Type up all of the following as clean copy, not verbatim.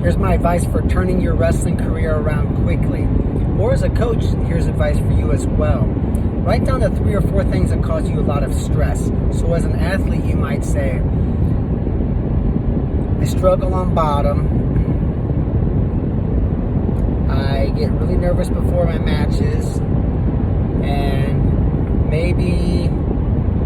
Here's my advice for turning your wrestling career around quickly. Or as a coach, here's advice for you as well. Write down the 3 or 4 things that cause you a lot of stress. So as an athlete, you might say, I struggle on bottom. I get really nervous before my matches. And maybe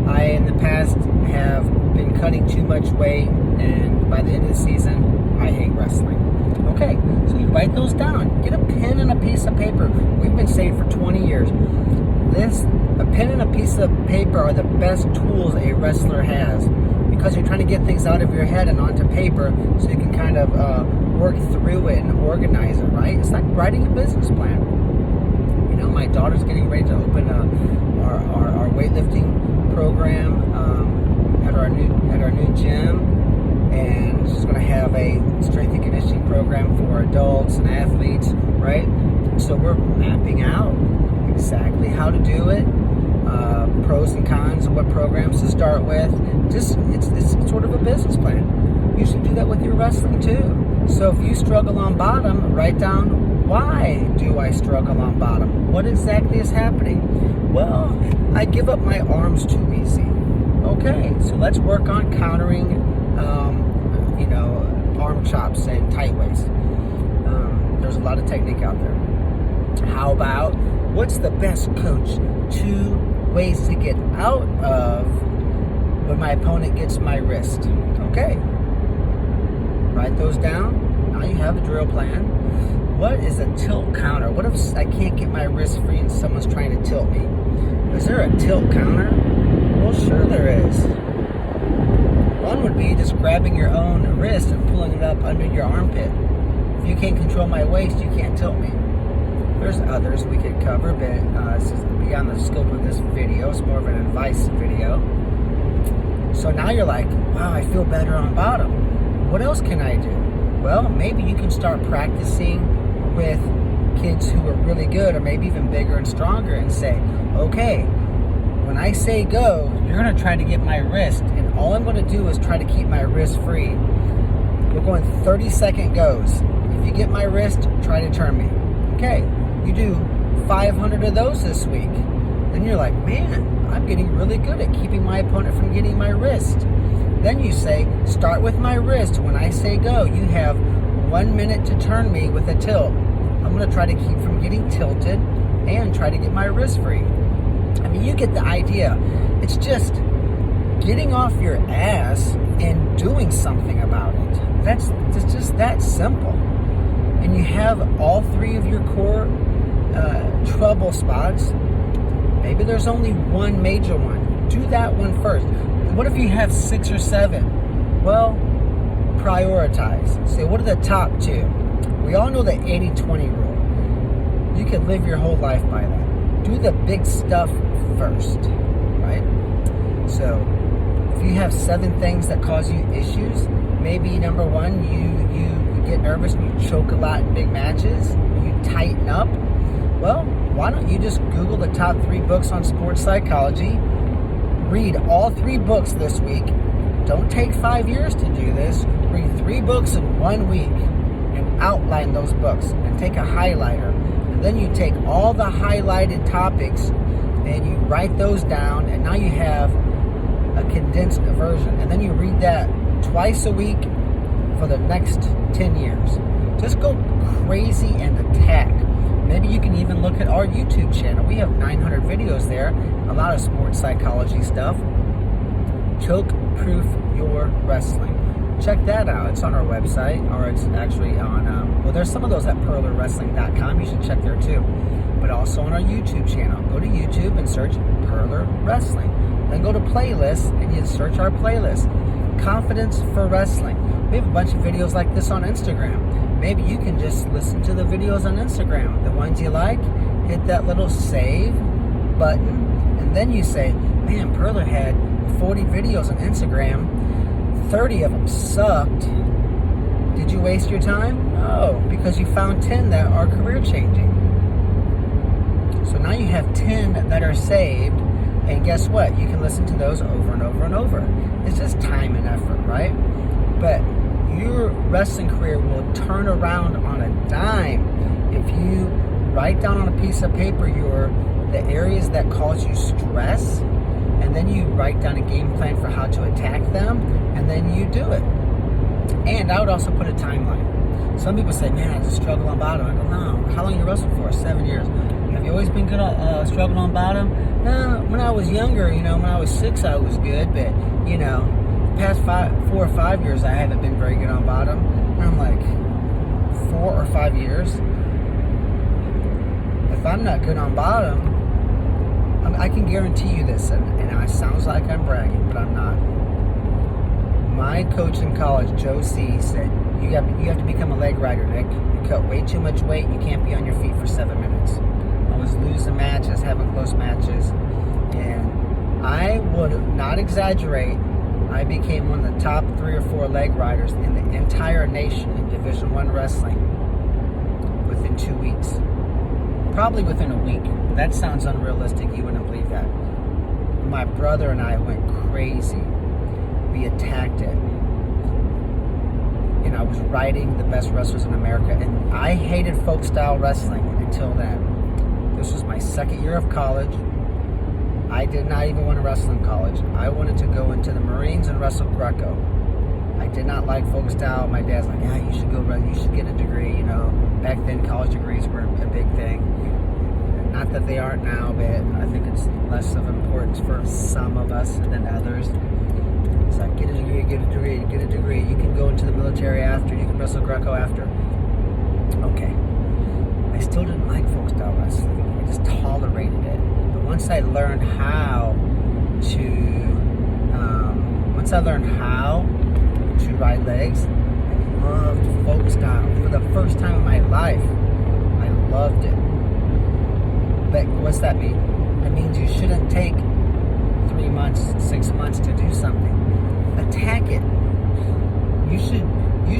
I, in the past, have been cutting too much weight. And by the end of the season, I hate wrestling. Okay, so you write those down. Get a pen and a piece of paper. We've been saying for 20 years, a pen and a piece of paper are the best tools a wrestler has, because you're trying to get things out of your head and onto paper so you can kind of work through it and organize it, right? It's like writing a business plan. You know, my daughter's getting ready to open our weightlifting program at our new gym. And she's going to have a strength and conditioning program for adults and athletes, right? So we're mapping out exactly how to do it, pros and cons of what programs to start with. Just it's sort of a business plan. You should do that with your wrestling too. So if you struggle on bottom, write down, why do I struggle on bottom? What exactly is happening? Well, I give up my arms too easy. Okay, so let's work on countering arm chops and tight waist. There's a lot of technique out there. How about, what's the best coach 2 ways to get out of when my opponent gets my wrist? Okay. Write those down. Now you have a drill plan. What is a tilt counter? What if I can't get my wrist free and someone's trying to tilt me? Is there a tilt counter? Well, sure there is. One would be just grabbing your own wrist and pulling it up under your armpit. If you can't control my waist, you can't tilt me. There's others we could cover, but this is beyond the scope of this video. It's more of an advice video. So now you're like, wow, I feel better on bottom. What else can I do? Well, maybe you can start practicing with kids who are really good, or maybe even bigger and stronger, and say, okay, when I say go, you're going to try to get my wrist, and all I'm going to do is try to keep my wrist free. We're going 30-second goes. If you get my wrist, try to turn me. Okay, you do 500 of those this week. Then you're like, man, I'm getting really good at keeping my opponent from getting my wrist. Then you say, start with my wrist. When I say go, you have 1 minute to turn me with a tilt. I'm going to try to keep from getting tilted and try to get my wrist free. I mean, you get the idea. It's just getting off your ass and doing something about it. It's just that simple. And you have all 3 of your core trouble spots. Maybe there's only one major one. Do that one first. What if you have 6 or 7? Well, prioritize. Say, what are the top 2? We all know the 80-20 rule. You can live your whole life by that. Do the big stuff first, right? So, if you have 7 things that cause you issues, maybe number 1, you get nervous and you choke a lot in big matches, you tighten up. Well, why don't you just Google the top 3 books on sports psychology, read all 3 books this week. Don't take 5 years to do this. Read 3 books in 1 week and outline those books and take a highlighter. And then you take all the highlighted topics and you write those down, and now you have a condensed version. And then you read that twice a week for the next 10 years. Just go crazy and attack. Maybe you can even look at our YouTube channel. We have 900 videos there, a lot of sports psychology stuff. Choke Proof Your Wrestling. Check that out. It's on our website, or it's actually on, there's some of those at purlerwrestling.com. You should check there too. But also on our YouTube channel. Go to YouTube and search Purler Wrestling. Then go to playlists and you search our playlist. Confidence for Wrestling. We have a bunch of videos like this on Instagram. Maybe you can just listen to the videos on Instagram. The ones you like, hit that little save button, and then you say, man, Purler had 40 videos on Instagram. 30 of them sucked. Did you waste your time? No, because you found 10 that are career changing. So now you have 10 that are saved, and guess what? You can listen to those over and over and over. It's just time and effort, right? But you're wrestling career will turn around on a dime if you write down on a piece of paper the areas that cause you stress, and then you write down a game plan for how to attack them, and then you do it. And I would also put a timeline. Some people say, man, I just struggle on bottom. I go, no. How long you wrestled for? 7 years. Have you always been good at struggling on bottom? No, when I was younger, when I was 6, I was good, but, the past 4 or 5 years, I haven't been very good on bottom. And I'm like, 4 or 5 years? If I'm not good on bottom, I can guarantee you this, and it sounds like I'm bragging, but I'm not. My coach in college, Joe C., said, you have to become a leg rider, Nick. You cut way too much weight. You can't be on your feet for 7 minutes. I was losing matches, having close matches, and I would not exaggerate. I became one of the top 3 or 4 leg riders in the entire nation in Division I wrestling within 2 weeks. Probably within a week. That sounds unrealistic. You wouldn't believe that. My brother and I went crazy. We attacked it. And I was riding the best wrestlers in America. And I hated folk style wrestling until then. This was my 2nd year of college. I did not even want to wrestle in college. I wanted to go into the Marines and wrestle Greco. I did not like folk style. My dad's like, yeah, you should you should get a degree. Back then college degrees were a big thing. Not that they aren't now, but I think it's less of importance for some of us than others. It's like, get a degree, get a degree, get a degree. You can go into the military after. You can wrestle Greco after. Okay. I still didn't like folk style wrestling. I just tolerated it. But once I learned how to ride legs, I loved folk style. For the first time in my life, I loved it. But what's that mean? It means you shouldn't take 3 months, 6 months to do something. Attack it. You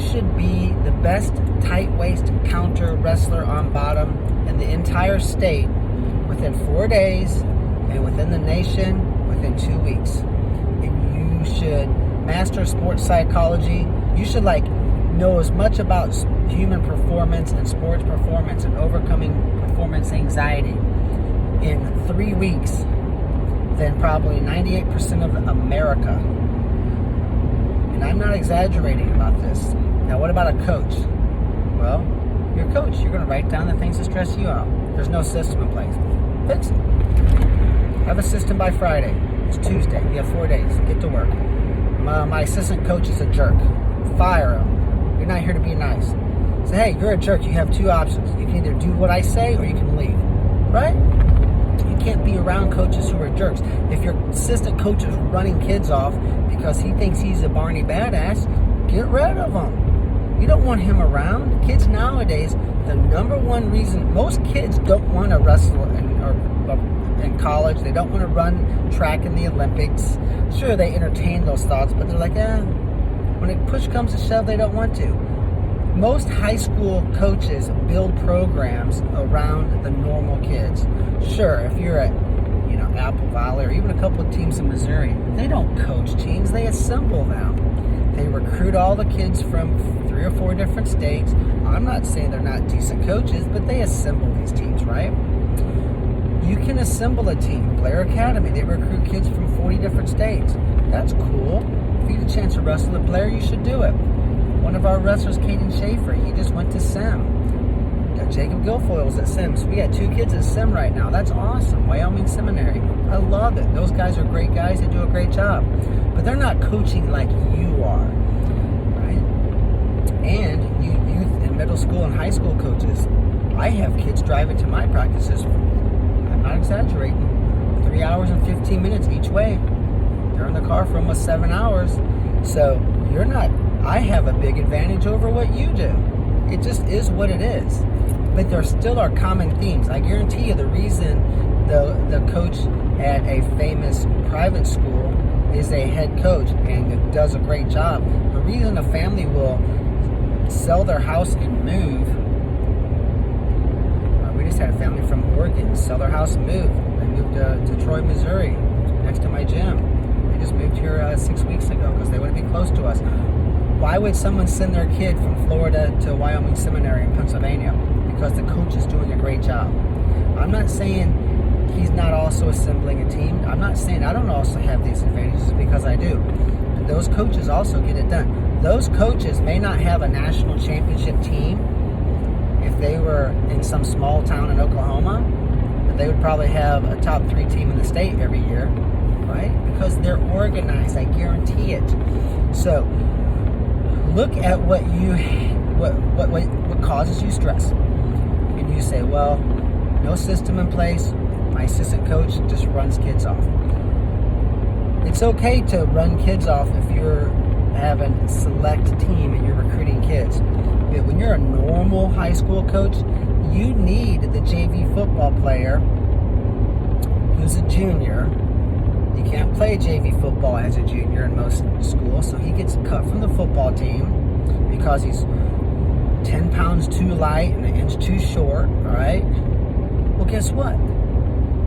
should be the best tight waist counter wrestler on bottom in the entire state within 4 days, and within the nation within 2 weeks. And you should master sports psychology. You should know as much about human performance and sports performance and overcoming performance anxiety in 3 weeks than probably 98% of America. And I'm not exaggerating about this. Now, what about a coach? Well, you're a coach. You're going to write down the things that stress you out. There's no system in place. Fix it. Have a system by Friday. It's Tuesday. You have 4 days. Get to work. My assistant coach is a jerk. Fire him. You're not here to be nice. Say, hey, you're a jerk. You have 2 options. You can either do what I say or you can leave. Right? You can't be around coaches who are jerks. If your assistant coach is running kids off because he thinks he's a Barney badass, get rid of him. You don't want him around. Kids nowadays, the number one reason most kids don't want to wrestle in college, they don't want to run track in the Olympics. Sure, they entertain those thoughts, but they're like, when it push comes to shove, they don't want to. Most high school coaches build programs around the normal kids. Sure, if you're at, Apple Valley or even a couple of teams in Missouri, they don't coach teams, they assemble them. They recruit all the kids from 3 or 4 different states. I'm not saying they're not decent coaches, but they assemble these teams, right? You can assemble a team. Blair Academy, they recruit kids from 40 different states. That's cool. If you get a chance to wrestle at Blair, you should do it. One of our wrestlers, Caden Schaefer, he just went to Sim. Jacob Guilfoyle's at Sims. We got 2 kids at Sim right now. That's awesome. Wyoming Seminary. I love it. Those guys are great guys. They do a great job. But they're not coaching like you are. Right? And you youth and middle school and high school coaches. I have kids driving to my practices. I'm not exaggerating. 3 hours and 15 minutes each way. They're in the car for almost 7 hours. So you're not... I have a big advantage over what you do. It just is what it is. But there still are common themes. I guarantee you the reason the coach at a famous private school is a head coach and does a great job. The reason a family will sell their house and move, we just had a family from Oregon sell their house and move. They moved to Troy, Missouri, next to my gym. They just moved here 6 weeks ago because they want to be close to us. Why would someone send their kid from Florida to Wyoming Seminary in Pennsylvania? Because the coach is doing a great job. I'm not saying he's not also assembling a team. I'm not saying I don't also have these advantages, because I do. But those coaches also get it done. Those coaches may not have a national championship team if they were in some small town in Oklahoma, but they would probably have a top 3 team in the state every year, right? Because they're organized, I guarantee it. So look at what causes you stress. And you say, well, no system in place. My assistant coach just runs kids off. It's okay to run kids off if you're having a select team and you're recruiting kids. But when you're a normal high school coach, you need the JV football player who's a junior. You can't play JV football as a junior in most schools, so he gets cut from the football team because he's 10 pounds too light and an inch too short, all right? Well, guess what?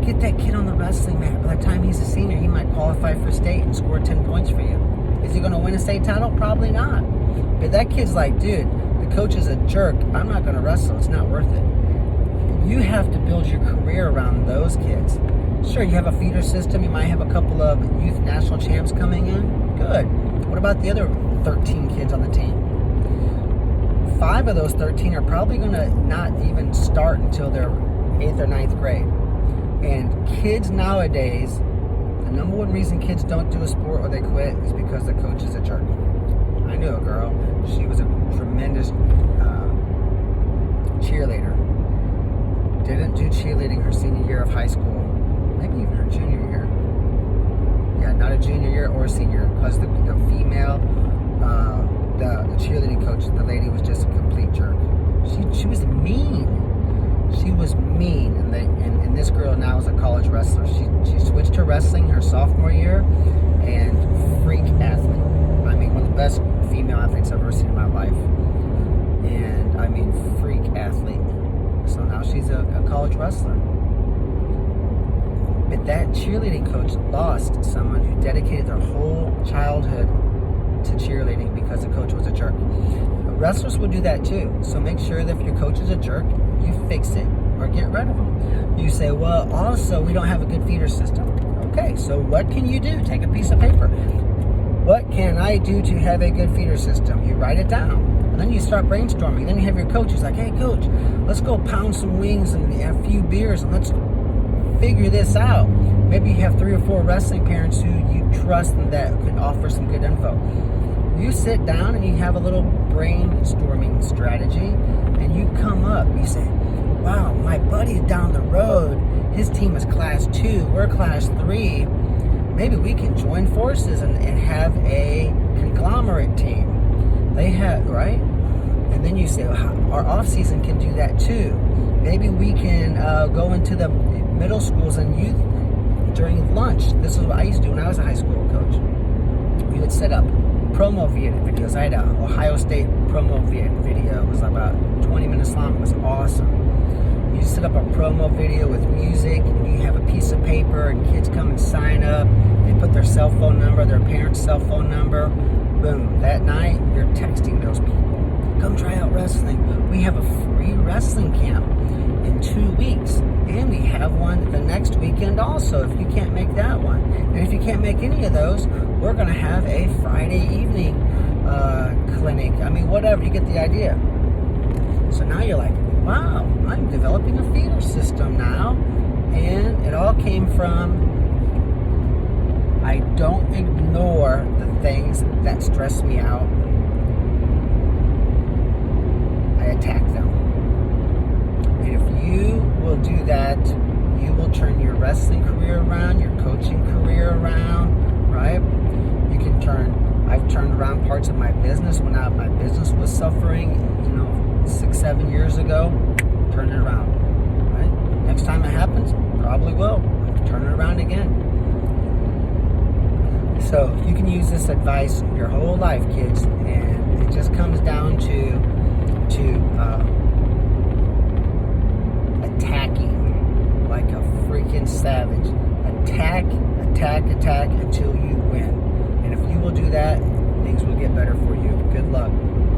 Get that kid on the wrestling mat. By the time he's a senior, he might qualify for state and score 10 points for you. Is he going to win a state title? Probably not. But that kid's like, dude, the coach is a jerk. I'm not going to wrestle. It's not worth it. You have to build your career around those kids. Sure, you have a feeder system. You might have a couple of youth national champs coming in. Good. What about the other 13 kids on the team? 5 of those 13 are probably going to not even start until they're 8th or 9th grade. And kids nowadays, the number one reason kids don't do a sport or they quit is because the coach is a jerk. I knew a girl. She was a tremendous cheerleader. Didn't do cheerleading her senior year of high school. Maybe even her junior year. Yeah, not a junior year or a senior, because the female, the cheerleading coach, the lady was just a complete jerk. She was mean. She was mean, and this girl now is a college wrestler. She switched to wrestling her sophomore year, and freak athlete. I mean, one of the best female athletes I've ever seen in my life. And I mean, freak athlete. So now she's a college wrestler. But that cheerleading coach lost someone who dedicated their whole childhood to cheerleading because the coach was a jerk. Wrestlers will do that too. So make sure that if your coach is a jerk, you fix it or get rid of them. You say, well, also, we don't have a good feeder system. Okay, so what can you do? Take a piece of paper. What can I do to have a good feeder system? You write it down. And then you start brainstorming. Then you have your coach who's like, hey, coach, let's go pound some wings and a few beers and let's figure this out. Maybe you have 3 or 4 wrestling parents who you trust and that can offer some good info. You sit down and you have a little brainstorming strategy and you come up. You say, wow, my buddy's down the road. His team is class 2. We're class 3. Maybe we can join forces and have a conglomerate team. They have, right? And then you say, well, our off season can do that too. Maybe we can go into the middle schools and youth during lunch. This is what I used to do when I was a high school coach. We would set up promo videos. I had an Ohio State promo video. It was about 20 minutes long. It was awesome. You set up a promo video with music, and you have a piece of paper, and kids come and sign up. They put their cell phone number, their parents' cell phone number. Boom. That night, you're texting those people. Come try out wrestling. We have a free wrestling camp in 2 weeks. And we have one the next weekend also, if you can't make that one. And if you can't make any of those, we're going to have a Friday evening clinic. I mean, whatever. You get the idea. So now you're like, wow, I'm developing a feeder system now. And it all came from, I don't ignore the things that stress me out. I attack them. And if you will do that, you will turn your wrestling career around, your coaching career around, right? You can I've turned around parts of my business when my business was suffering, 6-7 years ago. Turn it around, right? Next time it happens, probably will. Turn it around again. So you can use this advice your whole life, kids, and it just comes down to attacking like a freaking savage. Attack until you win. And if you will do that, the things will get better for you. Good luck.